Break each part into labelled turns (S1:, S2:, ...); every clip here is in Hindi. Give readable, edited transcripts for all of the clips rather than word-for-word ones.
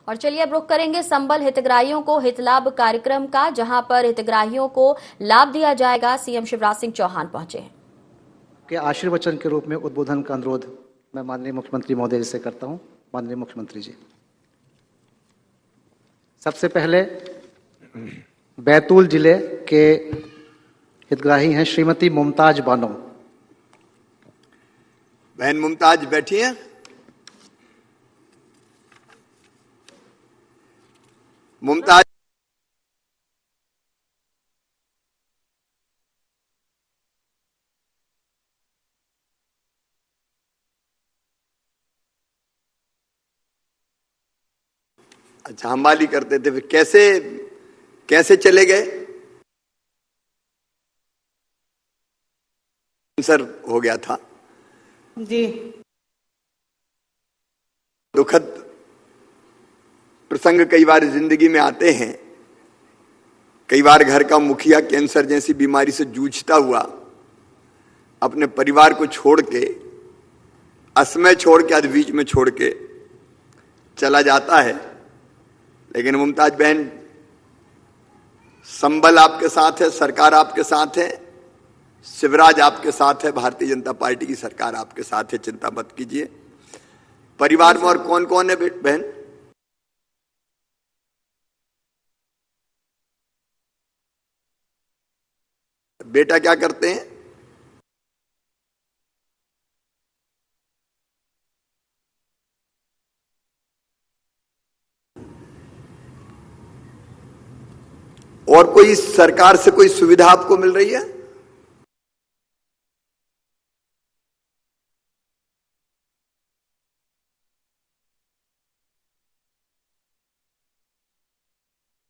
S1: और चलिए अब रुख करेंगे संबल हितग्राहियों को हित लाभ कार्यक्रम का, जहां पर हितग्राहियों को लाभ दिया जाएगा। सीएम शिवराज सिंह चौहान पहुंचे हैं।
S2: के आशीर्वचन के रूप में उद्बोधन का अनुरोध मैं माननीय मुख्यमंत्री महोदय से करता हूं। माननीय मुख्यमंत्री जी, सबसे पहले बैतूल जिले के हितग्राही हैं श्रीमती मुमताज बानो।
S3: बहन मुमताज बैठी हैं। मुमताज अच्छा, हम वाली करते थे, फिर कैसे चले गए? कैंसर हो गया था
S4: जी।
S3: दुखद प्रसंग कई बार जिंदगी में आते हैं। कई बार घर का मुखिया कैंसर जैसी बीमारी से जूझता हुआ अपने परिवार को छोड़ के, असमय छोड़ के, बीच में छोड़ के चला जाता है। लेकिन मुमताज बहन, संबल आपके साथ है, सरकार आपके साथ है, शिवराज आपके साथ है, भारतीय जनता पार्टी की सरकार आपके साथ है, चिंता मत कीजिए। परिवार में और कौन कौन है बहन? बेटा क्या करते हैं? और कोई सरकार से कोई सुविधा आपको मिल रही है?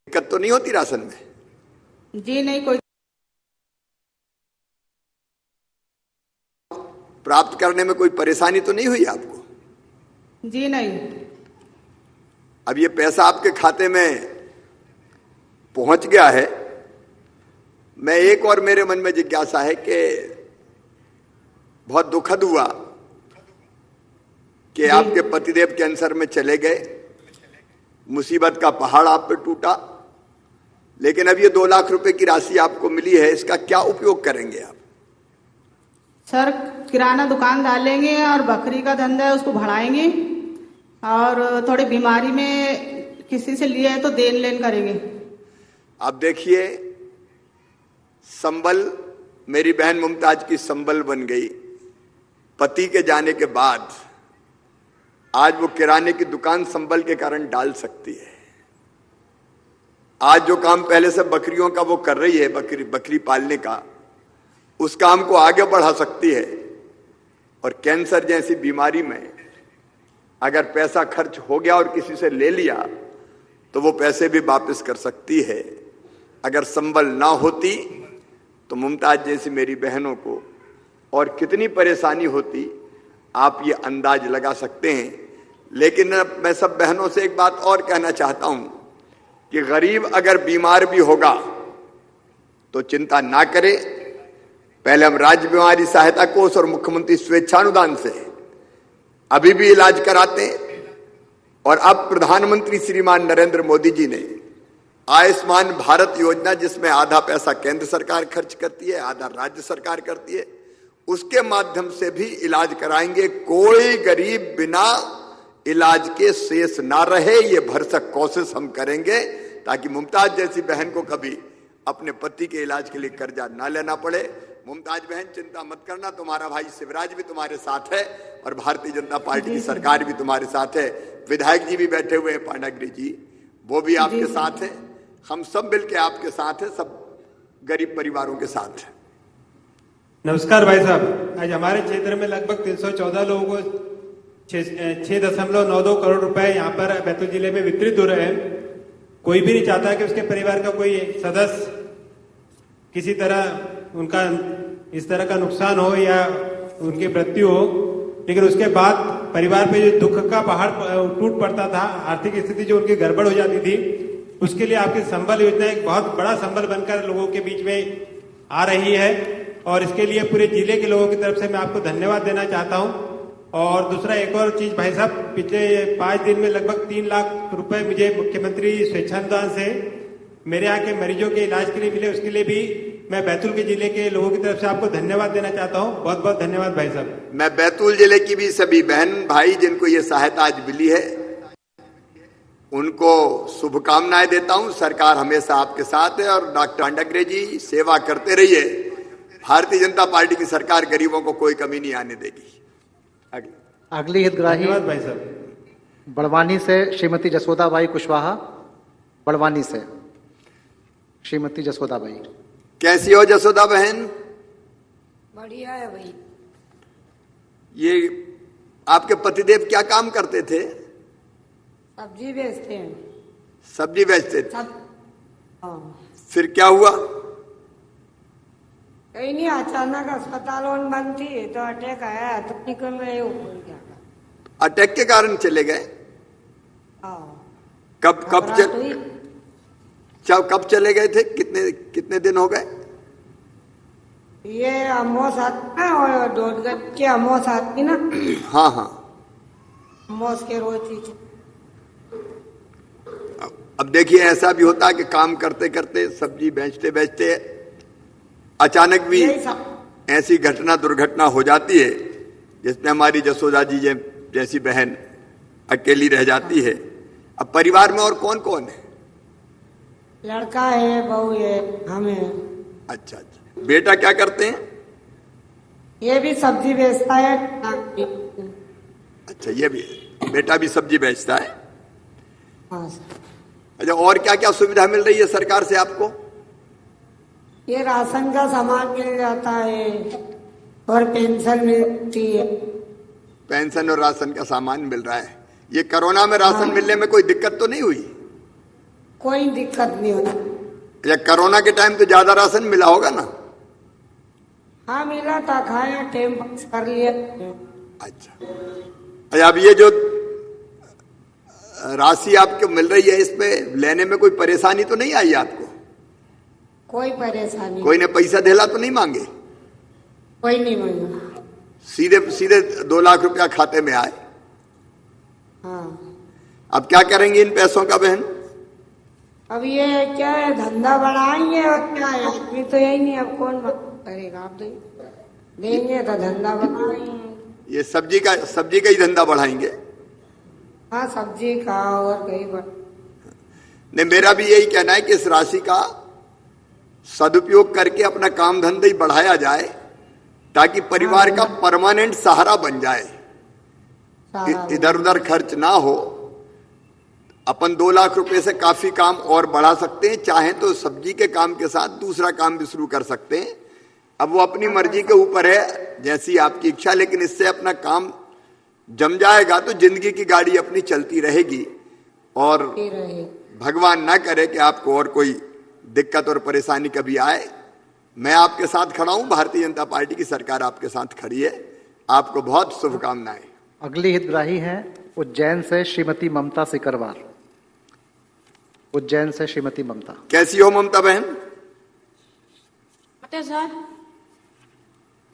S3: दिक्कत तो नहीं होती राशन में?
S4: जी नहीं, कोई
S3: प्राप्त करने में कोई परेशानी तो नहीं हुई आपको?
S4: जी नहीं।
S3: अब ये पैसा आपके खाते में पहुंच गया है। मैं एक और मेरे मन में जिज्ञासा है कि बहुत दुखद हुआ कि आपके पतिदेव कैंसर में चले गए, मुसीबत का पहाड़ आप पे टूटा, लेकिन अब ये 2 लाख रुपए की राशि आपको मिली है, इसका क्या उपयोग करेंगे आप?
S4: सर, किराना दुकान डालेंगे और बकरी का धंधा है उसको बढ़ाएंगे, और थोड़ी बीमारी में किसी से लिए है तो देन लेन करेंगे।
S3: अब देखिए, संबल मेरी बहन मुमताज की संबल बन गई। पति के जाने के बाद आज वो किराने की दुकान संबल के कारण डाल सकती है। आज जो काम पहले से बकरियों का वो कर रही है, बकरी पालने का, उस काम को आगे बढ़ा सकती है। और कैंसर जैसी बीमारी में अगर पैसा खर्च हो गया और किसी से ले लिया तो वो पैसे भी वापस कर सकती है। अगर संबल ना होती तो मुमताज जैसी मेरी बहनों को और कितनी परेशानी होती, आप ये अंदाज लगा सकते हैं। लेकिन मैं सब बहनों से एक बात और कहना चाहता हूं कि गरीब अगर बीमार भी होगा तो चिंता ना करे। पहले हम राज्य बीमारी सहायता कोष और मुख्यमंत्री स्वेच्छानुदान से अभी भी इलाज कराते हैं। और अब प्रधानमंत्री श्रीमान नरेंद्र मोदी जी ने आयुष्मान भारत योजना, जिसमें आधा पैसा केंद्र सरकार खर्च करती है, आधा राज्य सरकार करती है, उसके माध्यम से भी इलाज कराएंगे। कोई गरीब बिना इलाज के शेष ना रहे, ये भरसक कोशिश हम करेंगे ताकि मुमताज जैसी बहन को कभी अपने पति के इलाज के लिए कर्जा ना लेना पड़े। मुमताज बहन, चिंता मत करना, तुम्हारा भाई शिवराज भी तुम्हारे साथ है और भारतीय जनता पार्टी की सरकार भी तुम्हारे साथ है। विधायक जी भी बैठे हुए हैं, पांडागिरी जी, वो भी आपके साथ है। हम सब मिलके आपके साथ है, सब गरीब परिवारों के साथ है।
S5: नमस्कार भाई साहब, आज हमारे क्षेत्र में लगभग 314 लोगों को 6.92 करोड़ रुपए यहाँ पर बैतूल जिले में वितरित हो रहे हैं। कोई भी नहीं चाहता कि उसके परिवार का कोई सदस्य किसी तरह उनका इस तरह का नुकसान हो या उनकी मृत्यु हो, लेकिन उसके बाद परिवार पे जो दुख का पहाड़ टूट पड़ता था, आर्थिक स्थिति जो उनकी गड़बड़ हो जाती थी, उसके लिए आपकी संबल योजना एक बहुत बड़ा संबल बनकर लोगों के बीच में आ रही है। और इसके लिए पूरे जिले के लोगों की तरफ से मैं आपको धन्यवाद देना चाहता हूं। और दूसरा एक और चीज भाई साहब, पिछले 5 दिन में लगभग 3 लाख रुपए मुझे मुख्यमंत्री स्वेच्छानुदान से मेरे यहाँ के मरीजों के इलाज के लिए मिले। उसके लिए भी मैं बैतूल के जिले के लोगों की तरफ से आपको धन्यवाद देना चाहता हूँ। बहुत बहुत धन्यवाद भाई साहब।
S3: मैं बैतूल जिले की भी सभी बहन भाई जिनको ये सहायता आज मिली है उनको शुभकामनाएं देता हूं। सरकार हमेशा आपके साथ है और डॉक्टर पांडेय जी सेवा करते रहिए। भारतीय जनता पार्टी की सरकार गरीबों को कोई कमी नहीं आने देगी।
S2: अगली हितग्राही
S5: धन्यवाद भाई साहब।
S2: बड़वानी से श्रीमती जसोदाबाई कुशवाहा। बड़वानी से श्रीमती जसोदाबाई।
S3: कैसी हो जसोदा बहन?
S6: बढ़िया है भाई।
S3: ये आपके पतिदेव क्या काम करते थे?
S6: सब्जी बेचते हैं।
S3: सब्जी बेचते थे।
S6: सब हाँ।
S3: फिर क्या हुआ?
S6: कहीं नहीं, अचानक अस्पताल बंद थी तो अटैक आया तो निकल रहे हो। क्या
S3: अटैक के कारण चले गए?
S6: हाँ।
S3: कब कब चले गए थे? कितने दिन हो गए?
S6: ये अमोस आती ना, और डोडगंज के अमोस आती ना।
S3: हाँ हाँ।
S6: अमोस के रोज ही।
S3: अब देखिए ऐसा भी होता है कि काम करते करते सब्जी बेचते बेचते अचानक भी ऐसी घटना दुर्घटना हो जाती है जिसमें हमारी जसोदा जी जैसी बहन अकेली रह जाती है। अब परिवार में और कौन कौन है?
S6: लड़का है, बहू है, हम है।
S3: अच्छा अच्छा। बेटा क्या करते हैं?
S6: ये भी सब्जी बेचता है।
S3: अच्छा, ये भी बेटा भी सब्जी बेचता है।
S6: हाँ।
S3: अच्छा, और क्या क्या सुविधा मिल रही है सरकार से आपको?
S6: ये राशन का सामान मिल जाता है और पेंशन मिलती है।
S3: पेंशन और राशन का सामान मिल रहा है। ये कोरोना में राशन मिलने में कोई दिक्कत तो नहीं हुई?
S6: कोई दिक्कत नहीं होती।
S3: या कोरोना के टाइम तो ज्यादा राशन मिला होगा ना?
S6: हाँ मिला था, खाया, टाइम पास कर लिया।
S3: अच्छा, अब ये जो राशि आपको मिल रही है इसमें लेने में कोई परेशानी तो नहीं आई आपको?
S6: कोई परेशानी?
S3: कोई ने पैसा धेला तो नहीं मांगे?
S6: कोई नहीं मांगा।
S3: सीधे सीधे 2 लाख रुपया खाते में आए।
S6: हाँ।
S3: अब क्या करेंगे इन पैसों का बहन?
S6: अब ये क्या है, धंधा बढ़ाएंगे और क्या है, आदमी तो यही नहीं, अब कौन करेगा? आप देंगे तो धंधा बढ़ाएंगे।
S3: ये सब्जी का ही धंधा बढ़ाएंगे?
S6: हाँ, सब्जी का और कहीं
S3: नहीं, मेरा भी यही कहना है कि इस राशि का सदुपयोग करके अपना काम धंधा ही बढ़ाया जाए ताकि परिवार का परमानेंट सहारा बन जाए। इधर उधर खर्च ना हो। अपन 2 लाख रुपए से काफी काम और बढ़ा सकते हैं। चाहे तो सब्जी के काम के साथ दूसरा काम भी शुरू कर सकते हैं। अब वो अपनी मर्जी के ऊपर है, जैसी आपकी इच्छा, लेकिन इससे अपना काम जम जाएगा तो जिंदगी की गाड़ी अपनी चलती रहेगी और भगवान ना करे कि आपको और कोई दिक्कत और परेशानी कभी आए। मैं आपके साथ खड़ा हूं। भारतीय जनता पार्टी की सरकार आपके साथ खड़ी है। आपको बहुत शुभकामनाएं।
S2: अगली हितग्राही हैं उज्जैन से श्रीमती ममता सिकरवार। उज्जैन से श्रीमती ममता।
S3: कैसी हो ममता बहन?
S7: नमस्ते सर।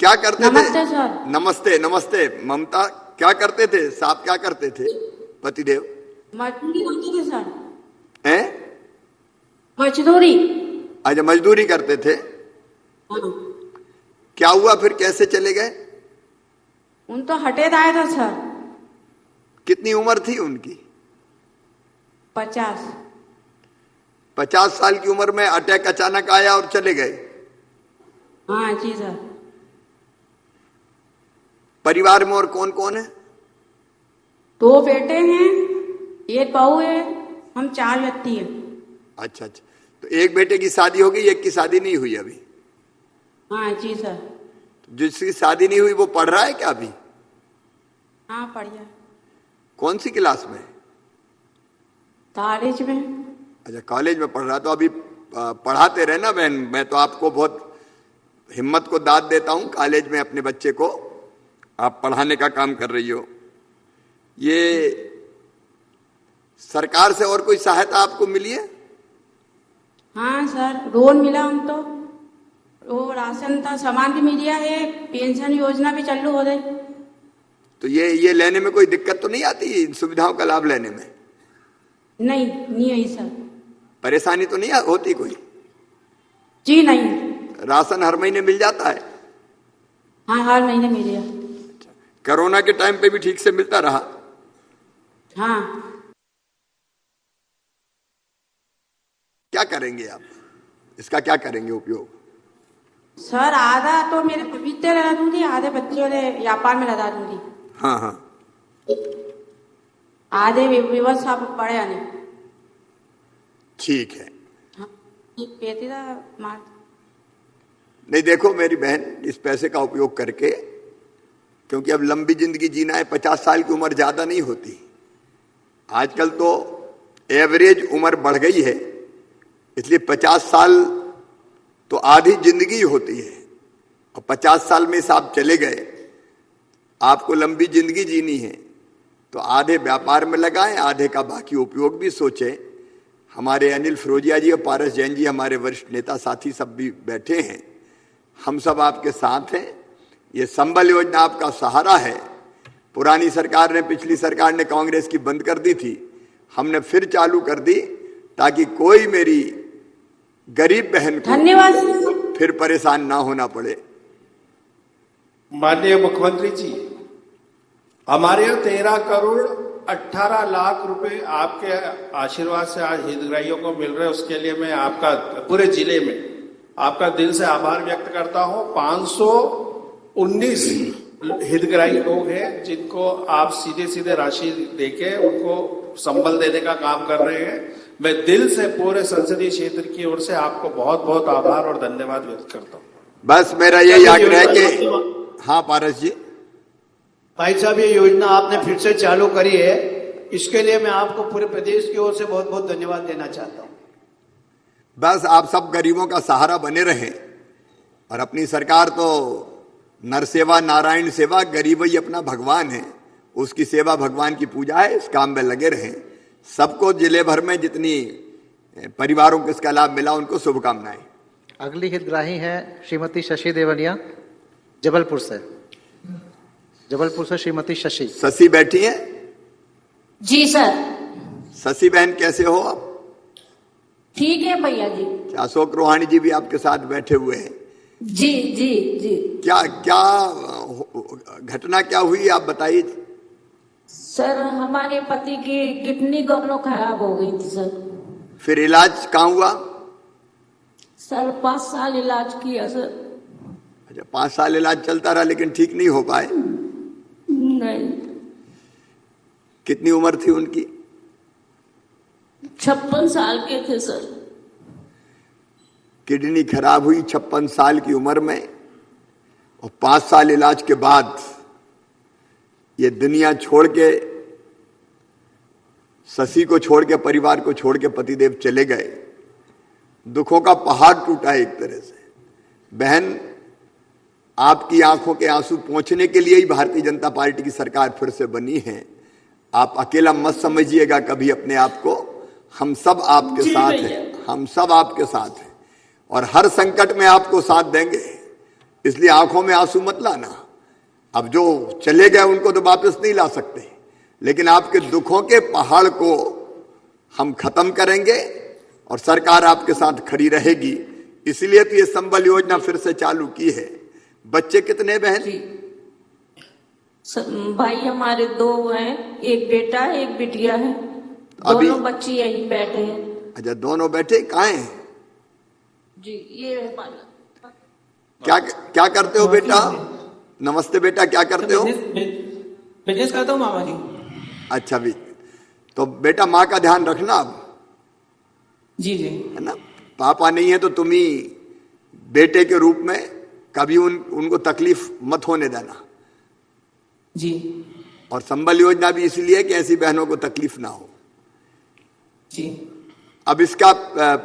S3: क्या करते थे?
S7: नमस्ते सर।
S3: नमस्ते नमस्ते। ममता क्या करते थे? साहब क्या करते थे पतिदेव?
S7: मजदूरी करते थे सर।
S3: हैं?
S7: मजदूरी।
S3: अच्छा, मजदूरी करते थे।
S7: हाँ।
S3: क्या हुआ फिर? कैसे चले गए?
S7: उन तो हटे आए था सर।
S3: कितनी उम्र थी उनकी?
S7: 50।
S3: 50 साल की उम्र में अटैक अचानक आया और चले गए।
S7: हाँ जी सर।
S3: परिवार में और कौन कौन है?
S7: 2 बेटे हैं, 1 बहू है, हम 4 व्यक्ति हैं।
S3: अच्छा अच्छा। तो एक बेटे की शादी हो गई, एक की शादी नहीं हुई अभी?
S7: हाँ जी सर।
S3: जिसकी शादी नहीं हुई वो पढ़ रहा है क्या अभी?
S7: हाँ बढ़िया।
S3: कौन सी क्लास में?
S7: कॉलेज में।
S3: अच्छा, कॉलेज में पढ़ रहा। तो अभी पढ़ाते रहे ना बहन। मैं तो आपको बहुत हिम्मत को दाद देता हूं। कॉलेज में अपने बच्चे को आप पढ़ाने का काम कर रही हो। ये सरकार से और कोई सहायता आपको मिली है?
S7: हाँ सर, लोन मिला हम तो। वो राशन था, सामान भी मिल गया है, पेंशन योजना भी चालू हो गई।
S3: तो ये लेने में कोई दिक्कत तो नहीं आती, इन सुविधाओं का लाभ लेने में
S7: नहीं आई सर।
S3: परेशानी तो नहीं होती कोई?
S7: जी नहीं।
S3: राशन हर महीने मिल जाता है?
S7: हाँ, हर महीने मिल गया।
S3: कोरोना के टाइम पे भी ठीक से मिलता रहा?
S7: हाँ।
S3: क्या करेंगे आप इसका, क्या करेंगे उपयोग?
S7: सर आधा तो मेरे पपीते लगा दूंगी, आधे बच्चों ने व्यापार में लगा दूंगी।
S3: हाँ हाँ,
S7: आधे व्यवस्था पड़े आने।
S3: ठीक है।
S7: हाँ, पेतीदा मार।
S3: नहीं देखो मेरी बहन, इस पैसे का उपयोग करके, क्योंकि अब लंबी जिंदगी जीना है, 50 साल की उम्र ज्यादा नहीं होती। आजकल तो एवरेज उम्र बढ़ गई है, इसलिए 50 साल तो आधी जिंदगी होती है। और 50 साल में से आप चले गए, आपको लंबी जिंदगी जीनी है, तो आधे व्यापार में लगाएं, आधे का बाकी उपयोग भी सोचें। हमारे अनिल फिरोजिया जी और पारस जैन जी, हमारे वरिष्ठ नेता साथी सब भी बैठे हैं, हम सब आपके साथ हैं। ये संबल योजना आपका सहारा है। पुरानी सरकार ने, पिछली सरकार ने कांग्रेस की बंद कर दी थी, हमने फिर चालू कर दी, ताकि कोई मेरी गरीब बहन को
S7: धन्यवाद
S3: फिर परेशान ना होना पड़े।
S8: माननीय मुख्यमंत्री जी, हमारे यहाँ 13 करोड़ 18 लाख रुपए आपके आशीर्वाद से आज हितग्राहियों को मिल रहे हैं। उसके लिए मैं आपका पूरे जिले में आपका दिल से आभार व्यक्त करता हूं। 519 हितग्राही लोग हैं जिनको आप सीधे सीधे राशि देके उनको संबल देने का काम कर रहे हैं। मैं दिल से पूरे संसदीय क्षेत्र की ओर से आपको बहुत बहुत आभार और धन्यवाद व्यक्त करता हूँ।
S3: बस मेरा यही आग्रह है कि हाँ पारस जी।
S9: भाई साहब, ये योजना आपने फिर से चालू करी है, इसके लिए मैं आपको पूरे प्रदेश की ओर से बहुत बहुत धन्यवाद देना चाहता हूँ।
S3: बस आप सब गरीबों का सहारा बने रहें, और अपनी सरकार तो नर सेवा नारायण सेवा, गरीब ही अपना भगवान है, उसकी सेवा भगवान की पूजा है, इस काम में लगे रहें। सबको जिले भर में जितनी परिवारों को इसका लाभ मिला, उनको शुभकामनाएं।
S2: अगली हितग्राही है श्रीमती शशि देवनिया, जबलपुर से। जबलपुर से श्रीमती शशि।
S3: शशि बैठी हैं?
S7: जी सर।
S3: शशि बहन कैसे हो आप?
S7: ठीक है भैया जी।
S3: अशोक रोहानी जी भी आपके साथ बैठे हुए हैं।
S7: जी जी जी।
S3: क्या क्या घटना क्या हुई, आप बताइए।
S7: सर हमारे पति की किडनी दोनों खराब हो गई थी सर।
S3: फिर इलाज कहाँ हुआ?
S7: सर 5 साल इलाज किया सर।
S3: अच्छा, 5 साल इलाज चलता रहा, लेकिन ठीक नहीं हो पाए?
S7: नहीं।
S3: कितनी उम्र थी उनकी?
S7: 56 साल के थे सर।
S3: किडनी खराब हुई 56 साल की उम्र में, और 5 साल इलाज के बाद ये दुनिया छोड़ के, शशि को छोड़ के, परिवार को छोड़ के पतिदेव चले गए। दुखों का पहाड़ टूटा है एक तरह से। बहन, आपकी आंखों के आंसू पोंछने के लिए ही भारतीय जनता पार्टी की सरकार फिर से बनी है। आप अकेला मत समझिएगा कभी अपने आप को, हम सब आपके साथ हैं, हम सब आपके साथ हैं, और हर संकट में आपको साथ देंगे। इसलिए आंखों में आंसू मत लाना। अब जो चले गए उनको तो वापस नहीं ला सकते, लेकिन आपके दुखों के पहाड़ को हम खत्म करेंगे, और सरकार आपके साथ खड़ी रहेगी। इसलिए तो ये संबल योजना फिर से चालू की है। बच्चे कितने बहन?
S7: भाई हमारे 2 हैं, एक बेटा एक बिटिया है। दोनों बच्ची यहीं बैठे हैं।
S3: अच्छा, दोनों बैठे कहाँ हैं?
S7: जी ये
S3: क्या करते हो बेटा? नमस्ते बेटा, क्या करते हो?
S9: बिजनेस करता हूँ मामा जी।
S3: अच्छा भी, तो बेटा माँ का ध्यान रखना अब।
S9: जी जी।
S3: है ना, पापा नहीं है तो तुम ही बेटे के रूप में कभी उनको तकलीफ मत होने देना
S9: जी।
S3: और संबल योजना भी इसलिए कि ऐसी बहनों को तकलीफ ना हो
S9: जी।
S3: अब इसका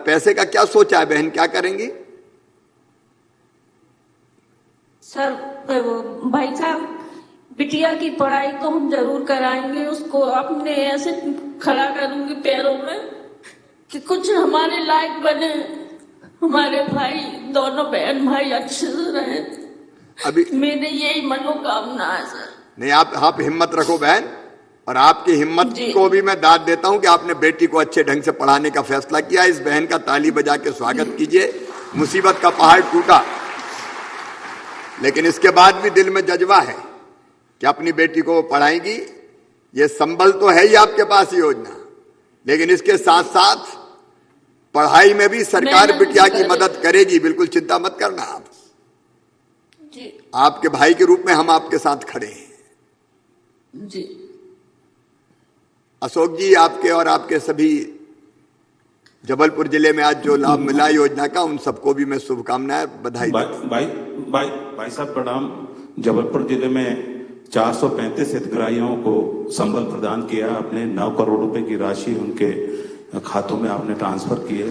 S3: पैसे का क्या सोचा है बहन, क्या करेंगी?
S7: सर भाई साहब, बिटिया की पढ़ाई तो हम जरूर कराएंगे, उसको अपने ऐसे खड़ा करूंगी पैरों में कि कुछ हमारे लायक बने, हमारे भाई दोनों बहन भाई अच्छे से रहे।
S3: अभी
S7: मेरे यही मनोकामना है सर।
S3: नहीं, आप हिम्मत रखो बहन, और आपकी हिम्मत को भी मैं दाद देता हूं कि आपने बेटी को अच्छे ढंग से पढ़ाने का फैसला किया। इस बहन का ताली बजा के स्वागत कीजिए। मुसीबत का पहाड़ टूटा, लेकिन इसके बाद भी दिल में जज्बा है कि अपनी बेटी को वो पढ़ाएंगी। ये संबल तो है ही आपके पास योजना, लेकिन इसके साथ साथ पढ़ाई में भी सरकार बिटिया की मदद करेगी। बिल्कुल चिंता मत करना आप। आपके भाई के रूप में हम आपके साथ खड़े हैं
S7: जी।
S3: अशोक जी, आपके और आपके सभी जबलपुर जिले में आज जो लाभ मिला योजना का, उन सबको भी मैं शुभकामनाएं, बधाई
S10: भाई साहब प्रणाम। जबलपुर जिले में 435 हितग्राहियों को संबल प्रदान किया आपने। 9 करोड़ रुपए की राशि उनके खातों में आपने ट्रांसफर की है।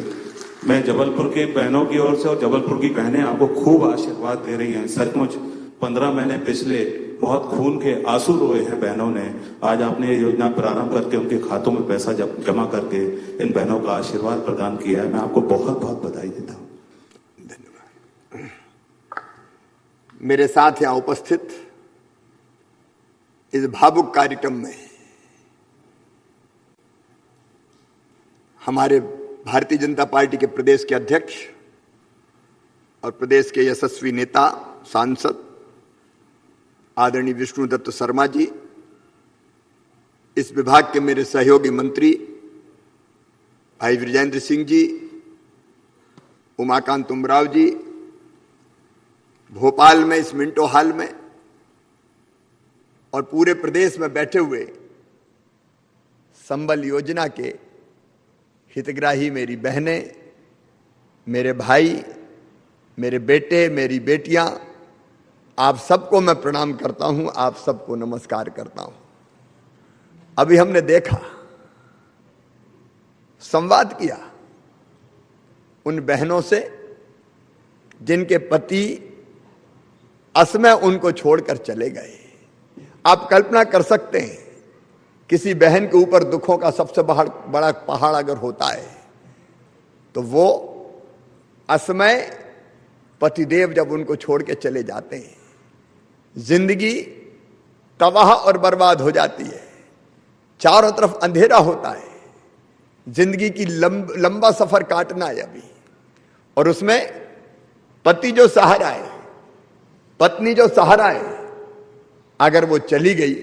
S10: मैं जबलपुर के बहनों की ओर से, और जबलपुर की बहनें आपको खूब आशीर्वाद दे रही हैं। सचमुच 15 महीने पिछले बहुत खून के आंसू रोए हैं बहनों ने। आज आपने ये योजना प्रारंभ करके उनके खातों में पैसा जमा करके इन बहनों का आशीर्वाद प्रदान किया है। मैं आपको बहुत बहुत बधाई देता हूँ।
S3: धन्यवाद। मेरे साथ यहां उपस्थित इस भावुक कार्यक्रम में हमारे भारतीय जनता पार्टी के प्रदेश के अध्यक्ष और प्रदेश के यशस्वी नेता सांसद आदरणीय विष्णुदत्त शर्मा जी, इस विभाग के मेरे सहयोगी मंत्री भाई विजेंद्र सिंह जी, उमाकांत उमराव जी, भोपाल में इस मिंटो हॉल में और पूरे प्रदेश में बैठे हुए संबल योजना के हितग्राही मेरी बहनें, मेरे भाई, मेरे बेटे, मेरी बेटियां, आप सबको मैं प्रणाम करता हूं, आप सबको नमस्कार करता हूं। अभी हमने देखा, संवाद किया उन बहनों से जिनके पति असमय उनको छोड़कर चले गए। आप कल्पना कर सकते हैं, किसी बहन के ऊपर दुखों का सबसे बड़ा पहाड़ अगर होता है तो वो असमय पतिदेव जब उनको छोड़ के चले जाते हैं, जिंदगी तबाह और बर्बाद हो जाती है। चारों तरफ अंधेरा होता है। जिंदगी की लंबा सफर काटना है अभी, और उसमें पति जो सहारा है, पत्नी जो सहारा है, अगर वो चली गई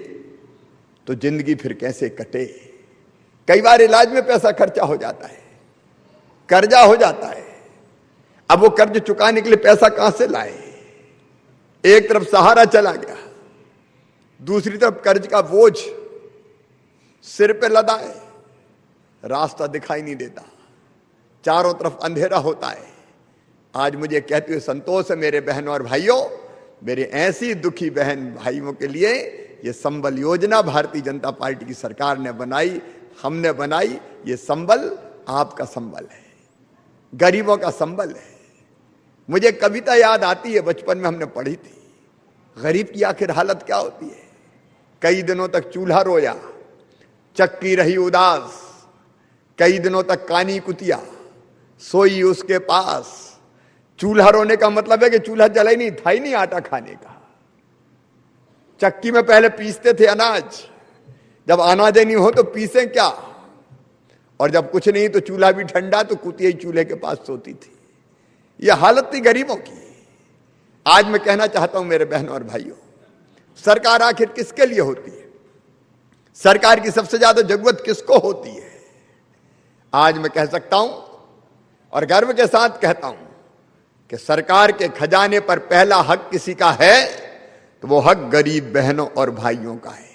S3: तो जिंदगी फिर कैसे कटे। कई बार इलाज में पैसा खर्चा हो जाता है, कर्जा हो जाता है। अब वो कर्ज चुकाने के लिए पैसा कहां से लाए। एक तरफ सहारा चला गया, दूसरी तरफ कर्ज का बोझ सिर पे लदा है, रास्ता दिखाई नहीं देता, चारों तरफ अंधेरा होता है। आज मुझे कहते हुए संतोष है मेरे बहनों और भाइयों, मेरे ऐसी दुखी बहन भाइयों के लिए ये संबल योजना भारतीय जनता पार्टी की सरकार ने बनाई, हमने बनाई। ये संबल आपका संबल है, गरीबों का संबल है। मुझे कविता याद आती है, बचपन में हमने पढ़ी थी। गरीब की आखिर हालत क्या होती है। कई दिनों तक चूल्हा रोया, चक्की रही उदास, कई दिनों तक कानी कुतिया सोई उसके पास। चूल्हा रोने का मतलब है कि चूल्हा जला ही नहीं, था ही नहीं आटा खाने का। चक्की में पहले पीसते थे अनाज, जब अनाज नहीं हो तो पीसे क्या, और जब कुछ नहीं तो चूल्हा भी ठंडा तो कुतिया ही चूल्हे के पास सोती थी। यह हालत थी गरीबों की। आज मैं कहना चाहता हूं मेरे बहनों और भाइयों, सरकार आखिर किसके लिए होती है, सरकार की सबसे ज्यादा जरूरत किसको होती है। आज मैं कह सकता हूं और गर्व के साथ कहता हूं कि सरकार के खजाने पर पहला हक किसी का है तो वो हक गरीब बहनों और भाइयों का है,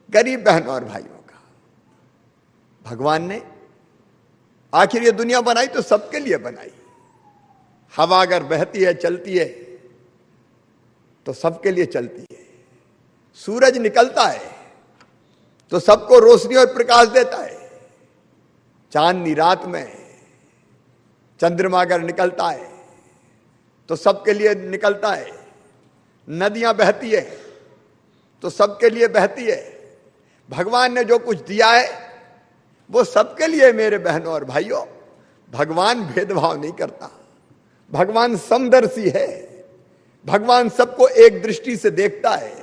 S3: गरीब बहनों और भाइयों का। भगवान ने आखिर ये दुनिया बनाई तो सबके लिए बनाई। हवा अगर बहती है, चलती है तो सबके लिए चलती है। सूरज निकलता है तो सबको रोशनी और प्रकाश देता है। चांदनी रात में चंद्रमा अगर निकलता है तो सबके लिए निकलता है। नदियां बहती है तो सबके लिए बहती है। भगवान ने जो कुछ दिया है वो सबके लिए। मेरे बहनों और भाइयों, भगवान भेदभाव नहीं करता, भगवान समदर्शी है। भगवान सबको एक दृष्टि से देखता है।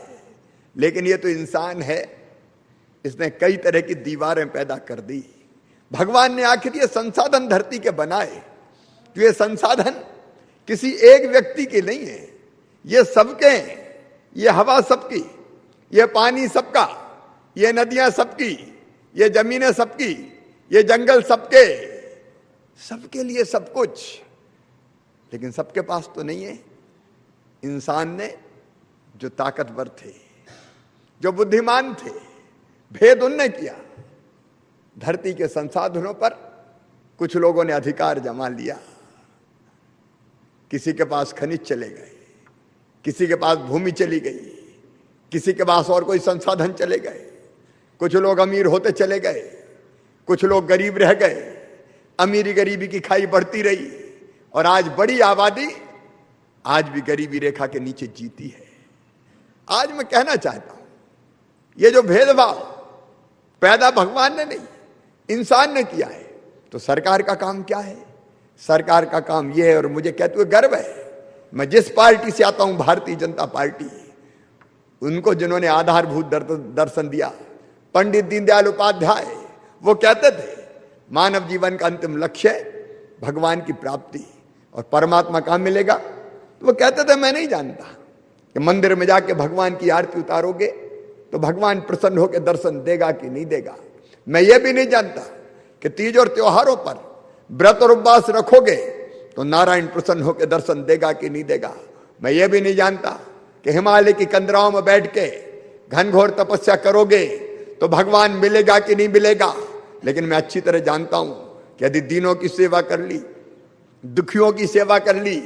S3: लेकिन ये तो इंसान है, इसने कई तरह की दीवारें पैदा कर दी। भगवान ने आखिर ये संसाधन धरती के बनाए, तो ये संसाधन किसी एक व्यक्ति के नहीं है, ये सबके हैं। ये हवा सबकी, ये पानी सबका, ये नदियां सबकी, ये जमीनें सबकी, ये जंगल सबके, सबके लिए सब कुछ। लेकिन सबके पास तो नहीं है। इंसान ने, जो ताकतवर थे, जो बुद्धिमान थे, भेद उनने किया। धरती के संसाधनों पर कुछ लोगों ने अधिकार जमा लिया। किसी के पास खनिज चले गए, किसी के पास भूमि चली गई, किसी के पास और कोई संसाधन चले गए। कुछ लोग अमीर होते चले गए, कुछ लोग गरीब रह गए। अमीरी गरीबी की खाई बढ़ती रही और आज बड़ी आबादी आज भी गरीबी रेखा के नीचे जीती है। आज मैं कहना चाहता हूं, ये जो भेदभाव पैदा भगवान ने नहीं, इंसान ने किया है, तो सरकार का काम क्या है? सरकार का काम यह है, और मुझे कहते हुए गर्व है, मैं जिस पार्टी से आता हूं, भारतीय जनता पार्टी, उनको जिन्होंने आधारभूत दर्शन दिया, पंडित दीनदयाल उपाध्याय, वो कहते थे मानव जीवन का अंतिम लक्ष्य भगवान की प्राप्ति, और परमात्मा कहां मिलेगा? तो वो कहते थे मैं नहीं जानता कि मंदिर में जाके भगवान की आरती उतारोगे तो भगवान प्रसन्न होकर दर्शन देगा कि नहीं देगा। मैं ये भी नहीं जानता कि तीज और त्योहारों पर व्रत और उपवास रखोगे तो नारायण प्रसन्न होकर दर्शन देगा कि नहीं देगा। मैं ये भी नहीं जानता कि हिमालय की कंदराओं में बैठ के घनघोर तपस्या करोगे तो भगवान मिलेगा कि नहीं मिलेगा। लेकिन मैं अच्छी तरह जानता हूं कि यदि दीनों की सेवा कर ली, दुखियों की सेवा कर ली,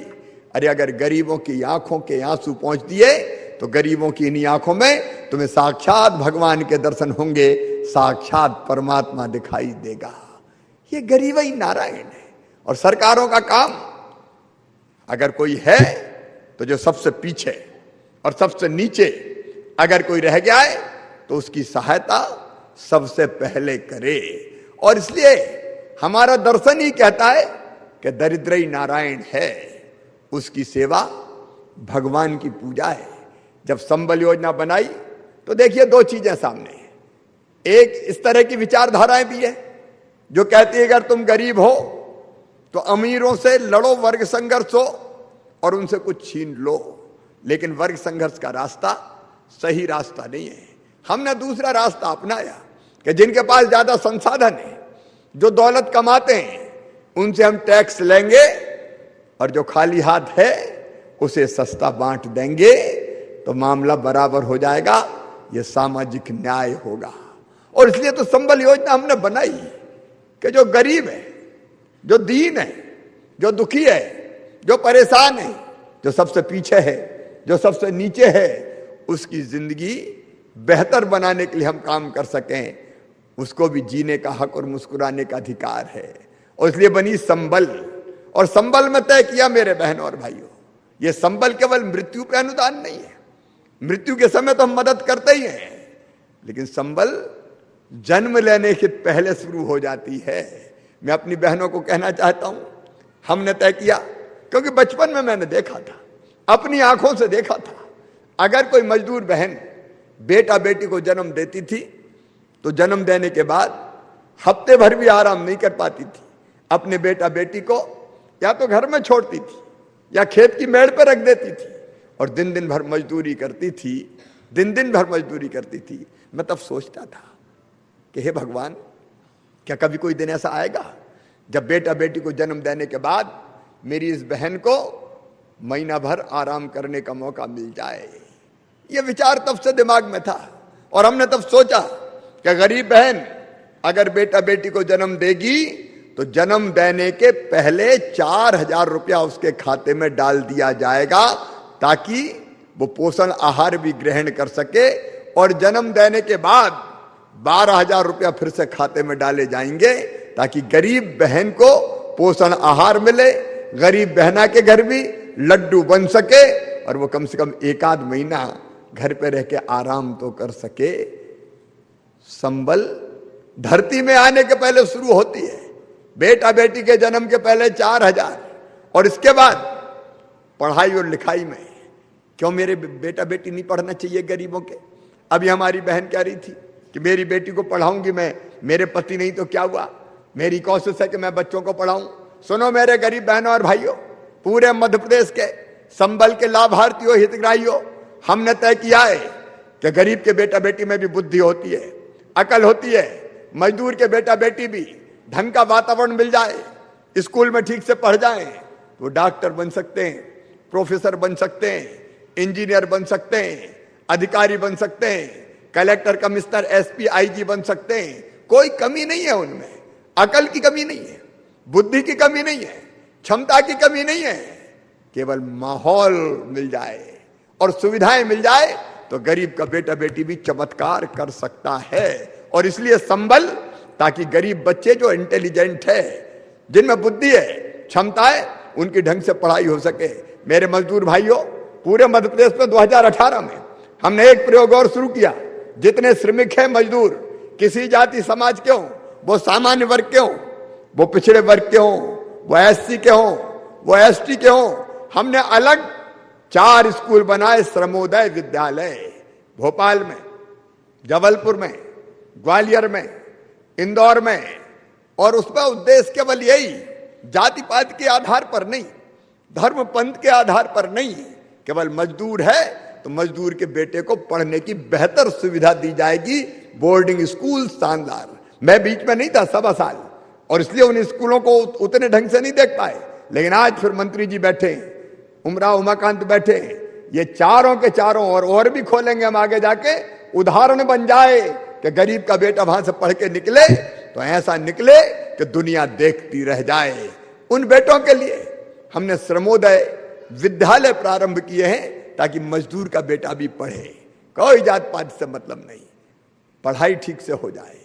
S3: अरे अगर गरीबों की आंखों के आंसू पहुंच दिए तो गरीबों की इन्हीं आंखों में तुम्हें साक्षात भगवान के दर्शन होंगे, साक्षात परमात्मा दिखाई देगा। ये गरीब ही नारायण है। और सरकारों का काम, अगर कोई है तो जो सबसे पीछे और सबसे नीचे अगर कोई रह गया है तो उसकी सहायता सबसे पहले करे। और इसलिए हमारा दर्शन ही कहता है कि दरिद्र ही नारायण है, उसकी सेवा भगवान की पूजा है। जब संबल योजना बनाई तो देखिए दो चीजें सामने हैं। एक, इस तरह की विचारधाराएं भी है जो कहती है अगर तुम गरीब हो तो अमीरों से लड़ो, वर्ग संघर्ष हो और उनसे कुछ छीन लो। लेकिन वर्ग संघर्ष का रास्ता सही रास्ता नहीं है। हमने दूसरा रास्ता अपनाया कि जिनके पास ज्यादा संसाधन है, जो दौलत कमाते हैं, उनसे हम टैक्स लेंगे और जो खाली हाथ है उसे सस्ता बांट देंगे तो मामला बराबर हो जाएगा। यह सामाजिक न्याय होगा। और इसलिए तो संबल योजना हमने बनाई कि जो गरीब है, जो दीन है, जो दुखी है, जो परेशान है, जो सबसे पीछे है, जो सबसे नीचे है, उसकी जिंदगी बेहतर बनाने के लिए हम काम कर सकें। उसको भी जीने का हक और मुस्कुराने का अधिकार है। और इसलिए बनी संबल। और संबल में तय किया मेरे बहनों और भाइयों, यह संबल केवल मृत्यु पे अनुदान नहीं है। मृत्यु के समय तो हम मदद करते ही हैं, लेकिन संबल जन्म लेने के पहले शुरू हो जाती है। मैं अपनी बहनों को कहना चाहता हूं, हमने तय किया, क्योंकि बचपन में मैंने देखा था, अपनी आंखों से देखा था, अगर कोई मजदूर बहन बेटा बेटी को जन्म देती थी तो जन्म देने के बाद हफ्ते भर भी आराम नहीं कर पाती थी। अपने बेटा बेटी को या तो घर में छोड़ती थी या खेत की मेड़ पर रख देती थी और दिन दिन भर मजदूरी करती थी, दिन दिन भर मजदूरी करती थी। मैं तब सोचता था कि हे भगवान, क्या कभी कोई दिन ऐसा आएगा जब बेटा बेटी को जन्म देने के बाद मेरी इस बहन को महीना भर आराम करने का मौका मिल जाए। यह विचार तब से दिमाग में था। और हमने तब सोचा कि गरीब बहन अगर बेटा बेटी को जन्म देगी तो जन्म देने के पहले 4,000 रुपया उसके खाते में डाल दिया जाएगा, ताकि वो पोषण आहार भी ग्रहण कर सके। और जन्म देने के बाद 12,000 रुपया फिर से खाते में डाले जाएंगे, ताकि गरीब बहन को पोषण आहार मिले, गरीब बहना के घर भी लड्डू बन सके और वो कम से कम एक आध महीना घर पे रह के आराम तो कर सके। संबल धरती में आने के पहले शुरू होती है, बेटा बेटी के जन्म के पहले 4,000, और इसके बाद पढ़ाई और लिखाई में। क्यों मेरे बेटा बेटी नहीं पढ़ना चाहिए गरीबों के? अभी हमारी बहन कह रही थी कि मेरी बेटी को पढ़ाऊंगी मैं, मेरे पति नहीं तो क्या हुआ, मेरी कोशिश है कि मैं बच्चों को पढ़ाऊं। सुनो मेरे गरीब बहनों और भाइयों, पूरे मध्य प्रदेश के संबल के लाभार्थियों, हितग्राहियों, हमने तय किया है कि गरीब के बेटा बेटी में भी बुद्धि होती है, अकल होती है। मजदूर के बेटा बेटी भी ढंग का वातावरण मिल जाए, स्कूल में ठीक से पढ़ जाए, वो डॉक्टर बन सकते हैं, प्रोफेसर बन सकते हैं, इंजीनियर बन सकते हैं, अधिकारी बन सकते हैं, कलेक्टर, कमिश्नर, एसपी, आईजी बन सकते हैं। कोई कमी नहीं है उनमें, अकल की कमी नहीं है, बुद्धि की कमी नहीं है, क्षमता की कमी नहीं है। केवल माहौल मिल जाए और सुविधाएं मिल जाए तो गरीब का बेटा बेटी भी चमत्कार कर सकता है। और इसलिए संबल, ताकि गरीब बच्चे जो इंटेलिजेंट है, जिनमें बुद्धि है, क्षमता है, उनकी ढंग से पढ़ाई हो सके। मेरे मजदूर भाइयों, पूरे मध्य प्रदेश में 2018 में हमने एक प्रयोग और शुरू किया। जितने श्रमिक हैं मजदूर, किसी जाति समाज के हों, वो सामान्य वर्ग के हों, वो पिछड़े वर्ग के हों, वो एससी के हों, वो एसटी के हों, हमने अलग 4 स्कूल बनाए, श्रमोदय विद्यालय, भोपाल में, जबलपुर में, ग्वालियर में, इंदौर में। और उसका उद्देश्य केवल यही, जाति पात के आधार पर नहीं, धर्म पंथ के आधार पर नहीं, केवल मजदूर है तो मजदूर के बेटे को पढ़ने की बेहतर सुविधा दी जाएगी। बोर्डिंग स्कूल शानदार, मैं बीच में नहीं था 1.25 साल, और इसलिए उन स्कूलों को उतने ढंग से नहीं देख पाए। लेकिन आज फिर मंत्री जी बैठे, उमाकांत बैठे, ये चारों के चारों और भी खोलेंगे हम आगे जाके, उदाहरण बन जाए कि गरीब का बेटा वहां से पढ़ के निकले तो ऐसा निकले कि दुनिया देखती रह जाए। उन बेटों के लिए हमने श्रमोदय विद्यालय प्रारंभ किए हैं ताकि मजदूर का बेटा भी पढ़े, कोई जात पात से मतलब नहीं, पढ़ाई ठीक से हो जाए।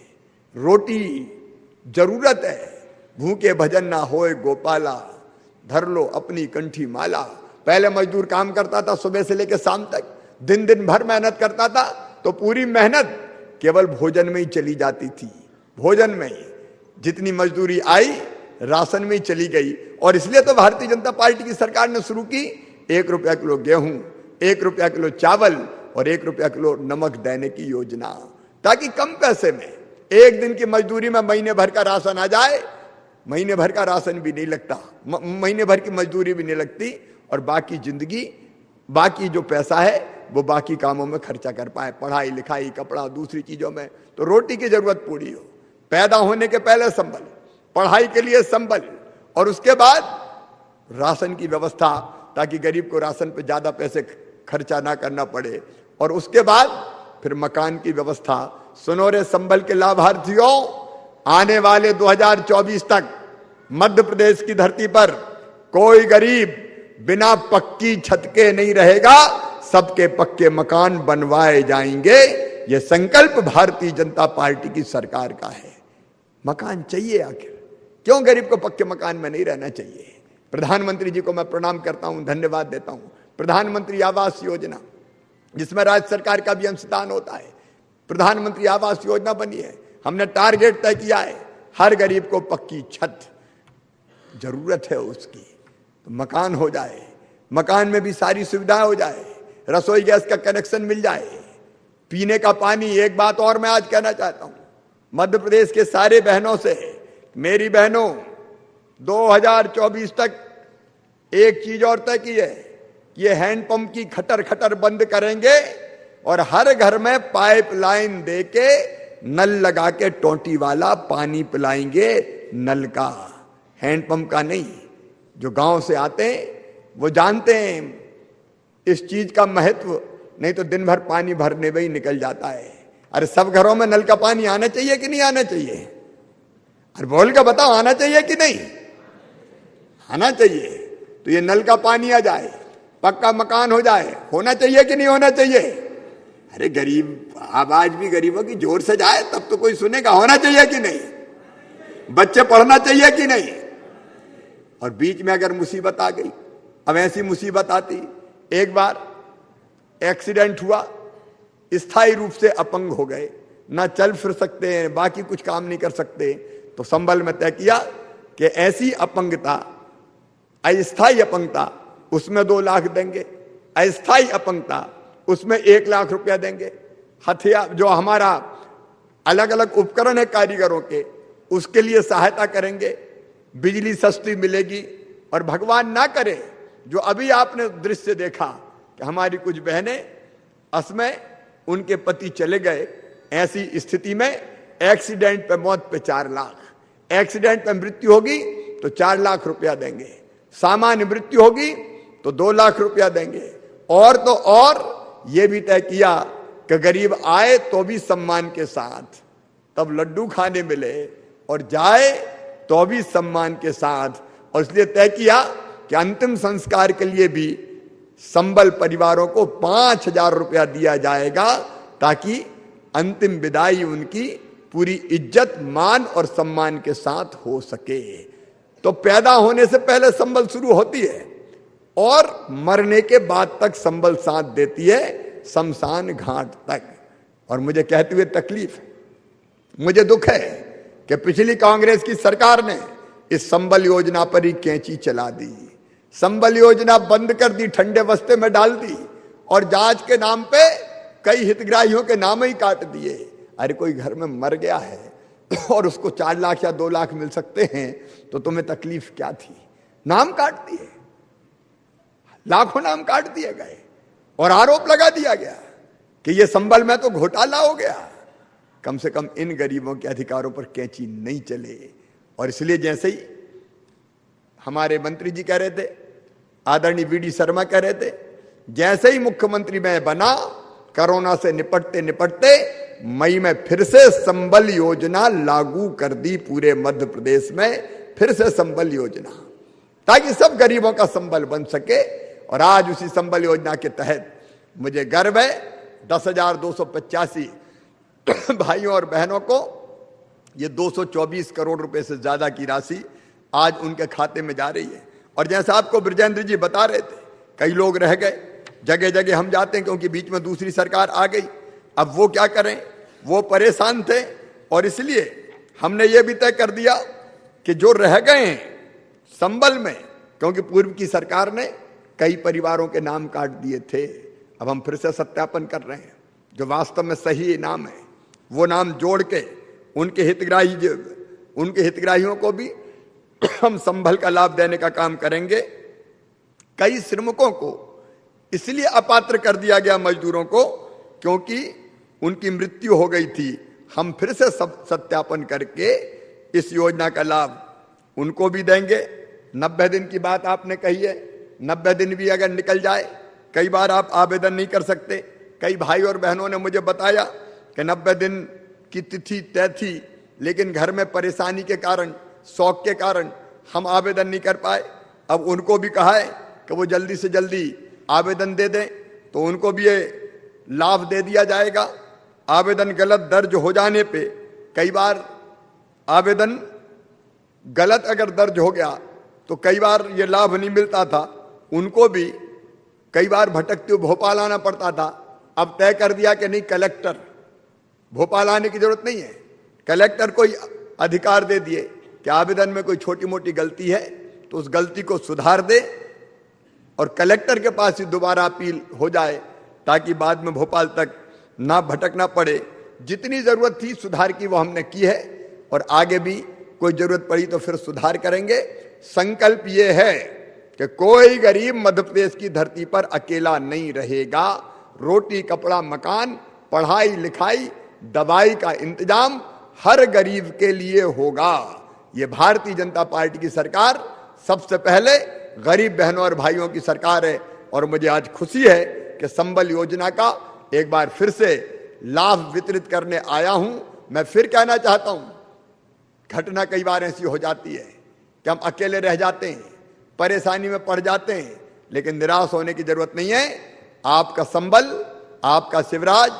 S3: रोटी जरूरत है, भूखे भजन ना होए गोपाला, धर लो अपनी कंठी माला। पहले मजदूर काम करता था सुबह से लेकर शाम तक, दिन भर मेहनत करता था, तो पूरी मेहनत केवल भोजन में ही चली जाती थी। भोजन में ही जितनी मजदूरी आई राशन में ही चली गई। और इसलिए तो भारतीय जनता पार्टी की सरकार ने शुरू की 1 रुपया किलो गेहूं, 1 रुपया किलो चावल और 1 रुपया किलो नमक देने की योजना, ताकि कम पैसे में एक दिन की मजदूरी में महीने भर का राशन आ जाए। महीने भर का राशन भी नहीं लगता, महीने भर की मजदूरी भी नहीं लगती, और बाकी जिंदगी, बाकी जो पैसा है वो बाकी कामों में खर्चा कर पाए, पढ़ाई लिखाई, कपड़ा, दूसरी चीजों में। तो रोटी की जरूरत पूरी हो, पैदा होने के पहले संबल, पढ़ाई के लिए संबल, और उसके बाद राशन की व्यवस्था, ताकि गरीब को राशन पे ज्यादा पैसे खर्चा ना करना पड़े। और उसके बाद फिर मकान की व्यवस्था। सुनो रे संबल के लाभार्थियों, आने वाले 2024 तक मध्य प्रदेश की धरती पर कोई गरीब बिना पक्की छत के नहीं रहेगा, सबके पक्के मकान बनवाए जाएंगे। यह संकल्प भारतीय जनता पार्टी की सरकार का है। मकान चाहिए, आखिर क्यों गरीब को पक्के मकान में नहीं रहना चाहिए। प्रधानमंत्री जी को मैं प्रणाम करता हूं, धन्यवाद देता हूं। प्रधानमंत्री आवास योजना, जिसमें राज्य सरकार का भी अंशदान होता है, प्रधानमंत्री आवास योजना बनी है। हमने टारगेट तय किया है, हर गरीब को पक्की छत जरूरत है उसकी, तो मकान हो जाए, मकान में भी सारी सुविधाएं हो जाए, रसोई गैस का कनेक्शन मिल जाए, पीने का पानी। एक बात और मैं आज कहना चाहता हूं मध्य प्रदेश के सारे बहनों से, मेरी बहनों, 2024 तक एक चीज और तय की है, ये हैंडपंप की खटर खटर बंद करेंगे और हर घर में पाइपलाइन देके नल लगा के टोटी वाला पानी पिलाएंगे, नल का, हैंडपंप का नहीं। जो गांव से आते हैं वो जानते हैं इस चीज का महत्व, नहीं तो दिन भर पानी भरने में ही निकल जाता है। अरे सब घरों में नल का पानी आना चाहिए कि नहीं आना चाहिए? अरे बोल के बताओ, आना चाहिए कि नहीं? आना चाहिए। तो ये नल का पानी आ जाए, पक्का मकान हो जाए, होना चाहिए कि नहीं होना चाहिए? अरे गरीब, आवाज भी गरीबों की जोर से जाए तब तो कोई सुनेगा। होना चाहिए कि नहीं? बच्चे पढ़ना चाहिए कि नहीं? और बीच में अगर मुसीबत आ गई, अब ऐसी मुसीबत आती, एक बार एक्सीडेंट हुआ, स्थायी रूप से अपंग हो गए, ना चल फिर सकते हैं, बाकी कुछ काम नहीं कर सकते, तो संबल में तय किया कि ऐसी अपंगता, अस्थायी अपंगता, उसमें 2 लाख देंगे, अस्थायी अपंगता उसमें 1 लाख रुपया देंगे। हथियार, जो हमारा अलग अलग उपकरण है कारीगरों के, उसके लिए सहायता करेंगे, बिजली सस्ती मिलेगी। और भगवान ना करे जो अभी आपने दृश्य देखा कि हमारी कुछ बहनें असमय उनके पति चले गए, ऐसी स्थिति में एक्सीडेंट पे मौत पे 4 लाख, एक्सीडेंट पे मृत्यु होगी तो 4 लाख रुपया देंगे, सामान्य मृत्यु होगी तो 2 लाख रुपया देंगे। और तो और ये भी तय किया कि गरीब आए तो भी सम्मान के साथ, तब लड्डू खाने मिले, और जाए तो भी सम्मान के साथ। और इसलिए तय किया कि अंतिम संस्कार के लिए भी संबल परिवारों को 5,000 रुपया दिया जाएगा, ताकि अंतिम विदाई उनकी पूरी इज्जत, मान और सम्मान के साथ हो सके। तो पैदा होने से पहले संबल शुरू होती है और मरने के बाद तक संबल साथ देती है, शमशान घाट तक। और मुझे कहते हुए तकलीफ है, मुझे दुख है कि पिछली कांग्रेस की सरकार ने इस संबल योजना पर ही कैंची चला दी, संबल योजना बंद कर दी, ठंडे बस्ते में डाल दी, और जांच के नाम पे कई हितग्राहियों के नाम ही काट दिए। अरे कोई घर में मर गया है और उसको 4 लाख या 2 लाख मिल सकते हैं, तो तुम्हें तकलीफ क्या थी? नाम काट दिए, लाखों नाम काट दिए गए, और आरोप लगा दिया गया कि ये संबल में तो घोटाला हो गया। कम से कम इन गरीबों के अधिकारों पर कैंची नहीं चले। और इसलिए जैसे ही हमारे मंत्री जी कह रहे थे, आदरणीय वीडी शर्मा कह रहे थे, जैसे ही मुख्यमंत्री मैं बना, कोरोना से निपटते निपटते मई में फिर से संबल योजना लागू कर दी पूरे मध्य प्रदेश में, फिर से संबल योजना, ताकि सब गरीबों का संबल बन सके। और आज उसी संबल योजना के तहत मुझे गर्व है, 10,285 भाइयों और बहनों को ये 224 करोड़ रुपए से ज्यादा की राशि आज उनके खाते में जा रही है। और जैसा आपको ब्रजेंद्र जी बता रहे थे, कई लोग रह गए, जगह जगह हम जाते हैं क्योंकि बीच में दूसरी सरकार आ गई। अब वो क्या करें, वो परेशान थे, और इसलिए हमने ये भी तय कर दिया कि जो रह गए हैं संबल में, क्योंकि पूर्व की सरकार ने कई परिवारों के नाम काट दिए थे, अब हम फिर से सत्यापन कर रहे हैं, जो वास्तव में सही नाम है वो नाम जोड़ के उनके हितग्राहियों को भी हम संबल का लाभ देने का काम करेंगे। कई श्रमिकों को इसलिए अपात्र कर दिया गया, मजदूरों को, क्योंकि उनकी मृत्यु हो गई थी। हम फिर से सत्यापन करके इस योजना का लाभ उनको भी देंगे। 90 दिन की बात आपने कही है, 90 दिन भी अगर निकल जाए, कई बार आप आवेदन नहीं कर सकते। कई भाई और बहनों ने मुझे बताया कि 90 दिन की तिथि तय थी, लेकिन घर में परेशानी के कारण, शौक के कारण हम आवेदन नहीं कर पाए। अब उनको भी कहा है कि वो जल्दी से जल्दी आवेदन दे दें, तो उनको भी ये लाभ दे दिया जाएगा। आवेदन गलत दर्ज हो जाने पे, कई बार आवेदन गलत अगर दर्ज हो गया तो कई बार ये लाभ नहीं मिलता था, उनको भी कई बार भटकते हुए भोपाल आना पड़ता था। अब तय कर दिया कि नहीं, कलेक्टर, भोपाल आने की जरूरत नहीं है, कलेक्टर को अधिकार दे दिए कि आवेदन में कोई छोटी मोटी गलती है तो उस गलती को सुधार दे और कलेक्टर के पास ही दोबारा अपील हो जाए, ताकि बाद में भोपाल तक ना भटकना पड़े। जितनी जरूरत थी सुधार की वो हमने की है, और आगे भी कोई जरूरत पड़ी तो फिर सुधार करेंगे। संकल्प ये है कि कोई गरीब मध्य प्रदेश की धरती पर अकेला नहीं रहेगा। रोटी, कपड़ा, मकान, पढ़ाई लिखाई, दवाई का इंतजाम हर गरीब के लिए होगा। ये भारतीय जनता पार्टी की सरकार सबसे पहले गरीब बहनों और भाइयों की सरकार है। और मुझे आज खुशी है कि संबल योजना का एक बार फिर से लाभ वितरित करने आया हूं। मैं फिर कहना चाहता हूं, घटना कई बार ऐसी हो जाती है कि हम अकेले रह जाते हैं, परेशानी में पड़ जाते हैं, लेकिन निराश होने की जरूरत नहीं है। आपका संबल, आपका शिवराज,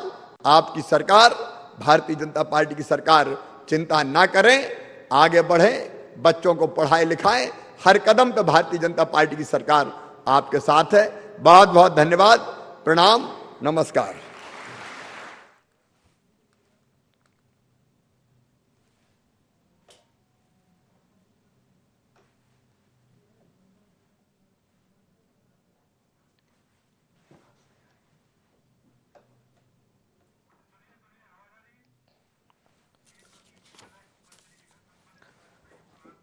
S3: आपकी सरकार, भारतीय जनता पार्टी की सरकार चिंता ना करें, आगे बढ़ें, बच्चों को पढ़ाएं लिखाएं, हर कदम पे भारतीय जनता पार्टी की सरकार आपके साथ है। बहुत बहुत धन्यवाद, प्रणाम, नमस्कार।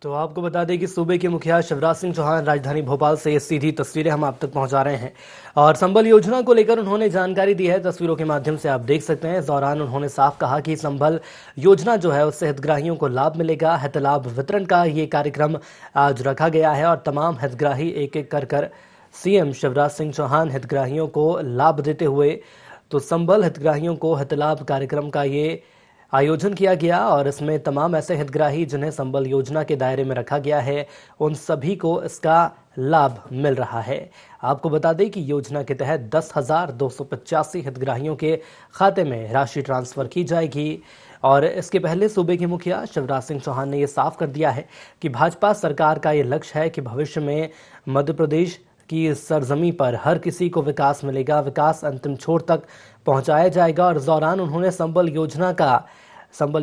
S11: तो आपको बता दें कि सूबे के मुखिया शिवराज सिंह चौहान राजधानी भोपाल से ये सीधी तस्वीरें हम आप तक पहुंचा रहे हैं और संबल योजना को लेकर उन्होंने जानकारी दी है। तस्वीरों के माध्यम से आप देख सकते हैं। इस दौरान उन्होंने साफ कहा कि संबल योजना जो है उससे हितग्राहियों को लाभ मिलेगा। हित लाभ वितरण का ये कार्यक्रम आज रखा गया है और तमाम हितग्राही एक एक कर सीएम शिवराज सिंह चौहान हितग्राहियों को लाभ देते हुए तो संबल हितग्राहियों को हित लाभ कार्यक्रम का ये आयोजन किया गया और इसमें तमाम ऐसे हितग्राही जिन्हें संबल योजना के दायरे में रखा गया है उन सभी को इसका लाभ मिल रहा है। आपको बता दें कि योजना के तहत 10,285 हितग्राहियों के खाते में राशि ट्रांसफर की जाएगी और इसके पहले सूबे के मुखिया शिवराज सिंह चौहान ने यह साफ कर दिया है कि भाजपा सरकार का ये लक्ष्य है कि भविष्य में मध्य प्रदेश की सरजमी पर हर किसी को विकास मिलेगा, विकास अंतिम छोर तक पहुंचाया जाएगा। और इस दौरान उन्होंने संबल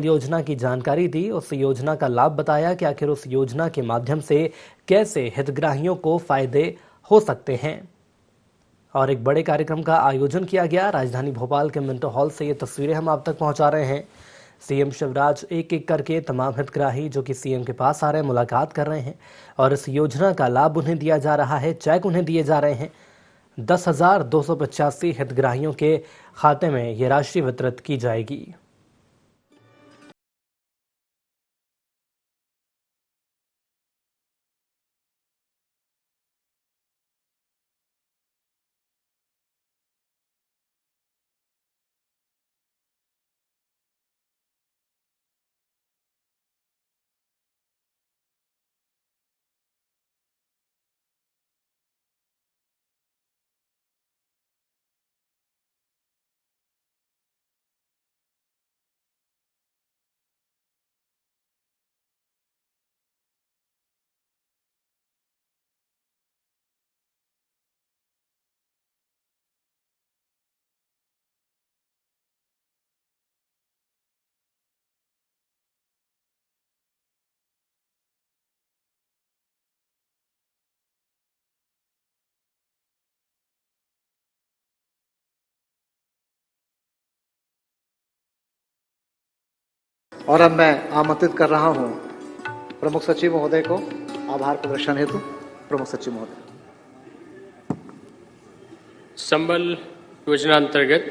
S11: योजना की जानकारी दी, उस योजना का लाभ बताया कि आखिर उस योजना के माध्यम से कैसे हितग्राहियों को फायदे हो सकते हैं। और एक बड़े कार्यक्रम का आयोजन किया गया राजधानी भोपाल के मिंटो हॉल से। ये तस्वीरें हम आप तक पहुंचा रहे हैं। सीएम शिवराज एक एक करके तमाम हितग्राही जो कि सीएम के पास आ रहे हैं मुलाकात कर रहे हैं और इस योजना का लाभ उन्हें दिया जा रहा है। चेक उन्हें दिए जा रहे हैं। 10,285 हितग्राहियों के खाते में ये राशि वितरित की जाएगी।
S2: और अब मैं आमंत्रित कर रहा हूं प्रमुख सचिव महोदय को आभार प्रदर्शन हेतु। प्रमुख सचिव महोदय।
S12: संबल योजना अंतर्गत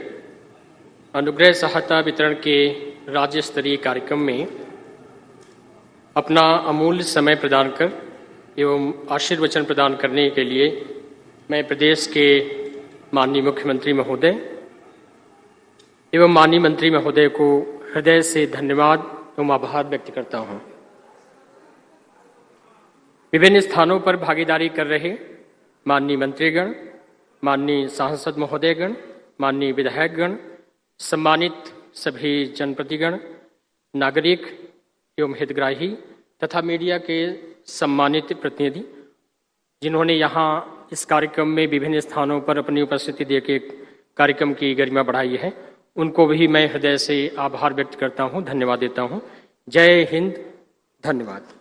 S12: अनुग्रह सहायता वितरण के राज्य स्तरीय कार्यक्रम में अपना अमूल्य समय प्रदान कर एवं आशीर्वचन प्रदान करने के लिए मैं प्रदेश के माननीय मुख्यमंत्री महोदय एवं माननीय मंत्री महोदय को हृदय से धन्यवाद एवं आभार व्यक्त करता हूं। विभिन्न स्थानों पर भागीदारी कर रहे माननीय मंत्रीगण, माननीय सांसद महोदयगण, माननीय विधायकगण, सम्मानित सभी जनप्रतिनिधिगण, नागरिक एवं हितग्राही तथा मीडिया के सम्मानित प्रतिनिधि जिन्होंने यहाँ इस कार्यक्रम में विभिन्न स्थानों पर अपनी उपस्थिति देकर कार्यक्रम की गरिमा बढ़ाई है, उनको भी मैं हृदय से आभार व्यक्त करता हूं, धन्यवाद देता हूं। जय हिंद, धन्यवाद।